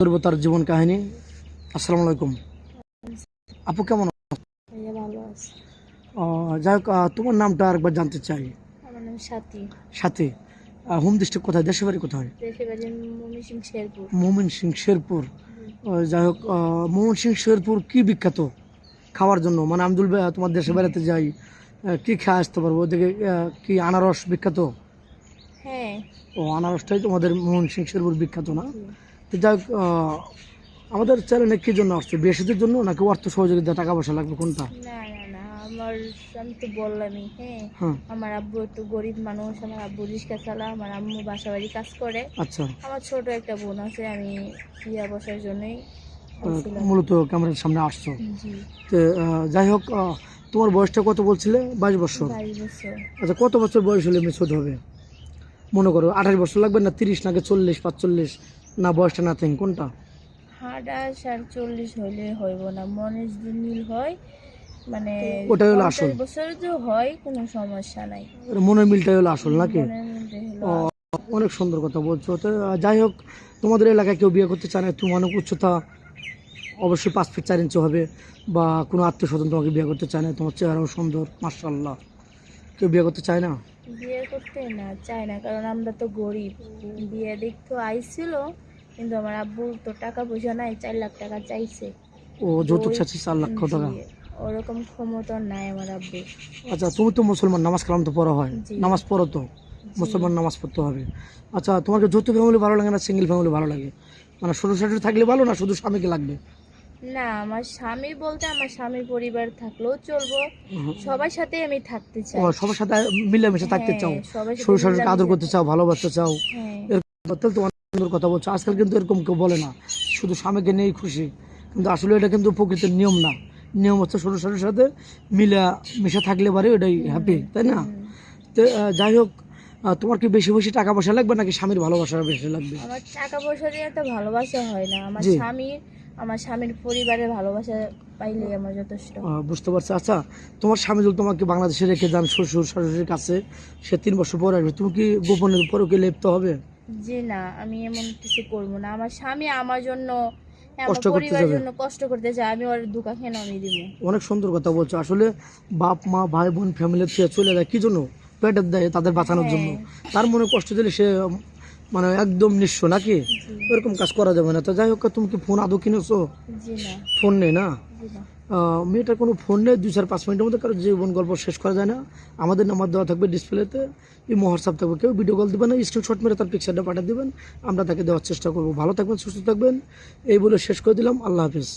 করবো তার জীবন কাহিনী। আসসালামু আলাইকুম আপু, কেমন ভাইয়া ভালো আছে। যাই হোক, তোমার নামটা আরেকবার জানতে চাই। আমার নাম সাথী। সাথে হোম ডিস্ট্রিক্ট কোথায়, দেশের বাড়ি কোথায়? দেশের বাড়ি ময়মনসিং শেরপুর। মোমিন সিং শেরপুর। যাই হোক, মোমিন সিং শেরপুর কি বিখ্যাত খাওয়ার জন্য? মানে আমি তোমার দেশে বেড়াতে যাই, কি খেয়ে আসতে পারবো ওদিকে? কি আনারস বিখ্যাত? হ্যাঁ। ও, আনারসটাই তোমাদের মোমিন সিং শেরপুর বিখ্যাত না? জি। তো যাই হোক, আমাদের চ্যানেলে কি জন্য আসছে? বিয়ের জন্য নাকি অর্থ সহযোগিতা, টাকা পয়সা লাগবে, কোনটা? না না না, আমি তো বললামই। হ্যাঁ, হ্যাঁ। আমার আব্বু একটু গরিব মানুষ, আমার আব্বু রিক্সা চালা, আমার আম্মু বাসা বাড়ি কাজ করে। আচ্ছা। আমার ছোট একটা বোন আছে, আমি বিয়া বসার জন্যই আসছিলাম। মূলত ক্যামেরার সামনে আসছো। জি। তো যাই হোক, তোমার বয়সটা কত বলছিলে? 22 বছর। 22 বছর। আচ্ছা, কত বছর বয়স হলে মেচুড হবে? মনে করো 28 বছর লাগবে, না 30, নাকি 40, 45, না বয়সটা নাথিং, কোনটা? 28 আর 40 হইলে হইব না, মনে যদি মিল হয়, মানে ওটাই হলো আসল। 50 বছর যে হয় কোনো সমস্যা নাই। মনের মিলটাই হলো আসল নাকি? মনের মধ্যে হলো ও, অনেক সুন্দর কথা বলছো। তো যাই হোক, তোমাদের এলাকায় কেউ বিয়ে করতে চায় না? তুমি অনেক উচ্চতা, অবশ্যই 5 ফিট 4 ইঞ্চি হবে, বা কোনো আত্মীয় স্বজন তোমাকে বিয়ে করতে চায় না? তোমার চেহারাও সুন্দর, মাশাআল্লাহ। কেউ বিয়ে করতে চায় না? বিয়ে করতে না চায় না, কারণ আমরা তো গরিব। বিয়ে দেখতে আইছিল, কিন্তু আমার আব্বুর তো টাকা পয়সা নাই, 4 লাখ টাকা চাইছে। ও, যৌতুক ওই চাচ্ছি 4 লক্ষ টাকা? জি, ওরকম ক্ষমতা নাই আমার আব্বু। আচ্ছা, তুমি তো মুসলমান, নামাজ কালাম তো পড়া হয়? জি। নামাজ পড়ো তো? জি। মুসলমান নামাজ পড়তে হবে। আচ্ছা, তোমাকে যৌথ ফ্যামিলি ভালো লাগে না সিঙ্গেল ফ্যামিলি ভালো লাগে? মানে শ্বশুর শাশুড়ি থাকলে ভালো, না শুধু স্বামীকে লাগবে? না, আমার স্বামী বলতে আমার স্বামীর পরিবার থাকলেও চলবো, সবার সাথে আমি থাকতে ও, চাই। সবার সাথে মিলেমিশে থাকতে চাও? হ্যাঁ, সবার সাথে শ্বশুর শাশুড়িকে আদর করতে মিলামিশা। চাও, ভালোবাসতে চাও? হ্যাঁ। তাহলে তো অনেক সুন্দর কথা বলছো। আজকাল কিন্তু এরকম কেউ বলে না, শুধু স্বামীকে নিয়েই খুশি। কিন্তু আসলে এটা কিন্তু প্রকৃতির নিয়ম না। নিয়ম হচ্ছে শ্বশুর শাশুড়ির সাথে মিলা মিশে থাকলে পারে, ওটাই হ্যাপি, তাই না? তো যাই হোক, তোমার কি বেশি বেশি টাকা পয়সা লাগবে, নাকি স্বামীর ভালোবাসা বেশি লাগবে? আমার টাকা পয়সা দিয়ে তো ভালোবাসা হয় না, জি। আমার স্বামীর পরিবারের ভালোবাসা পাইলে আমার যথেষ্ট। বুঝতে পারছি। আচ্ছা, তোমার স্বামী যদি তোমাকে বাংলাদেশে রেখে যান শ্বশুর শাশুড়ির কাছে, সে 3 বছর পর আসবে, তুমি কি গোপনের উপরও কি লিপ্ত হবে? যে না, আমি এমন কিছু করবো না। আমার স্বামী আমার জন্য, আমার কষ্ট করতে পরিবারের যাবে? জন্য কষ্ট করতে চায়, আমি ওর দুঃখা কেন আমি দিব? অনেক সুন্দর কথা বলছো। আসলে বাপ মা ভাই বোন ফ্যামিলি থেকে চলে যায় কি জন্য? পেটের দেয়, তাদের বাঁচানোর জন্য। হ্যাঁ। তার মনে কষ্ট দিলে সে মানে একদম নিঃস্ব নাকি? জি। এরকম কাজ করা যাবে না। তো যাই হোক, তুমি কি ফোন আদৌ কিনেছো? জি না। ফোন নেই না? জি না। মেয়েটার কোনো ফোন নেই। 2-4-5 মিনিটের মধ্যে কারো জীবন গল্প শেষ করা যায় না। আমাদের নাম্বার দেওয়া থাকবে ডিসপ্লেতে, এই হোয়াটসঅ্যাপ থাকবে। কেউ ভিডিও কল দেবেন না, স্ক্রিনশট মেরে তার পিকচারটা পাঠিয়ে দেবেন, আমরা তাকে দেওয়ার চেষ্টা করবো। ভালো থাকবেন, সুস্থ থাকবেন, এই বলে শেষ করে দিলাম। আল্লাহ হাফিজ।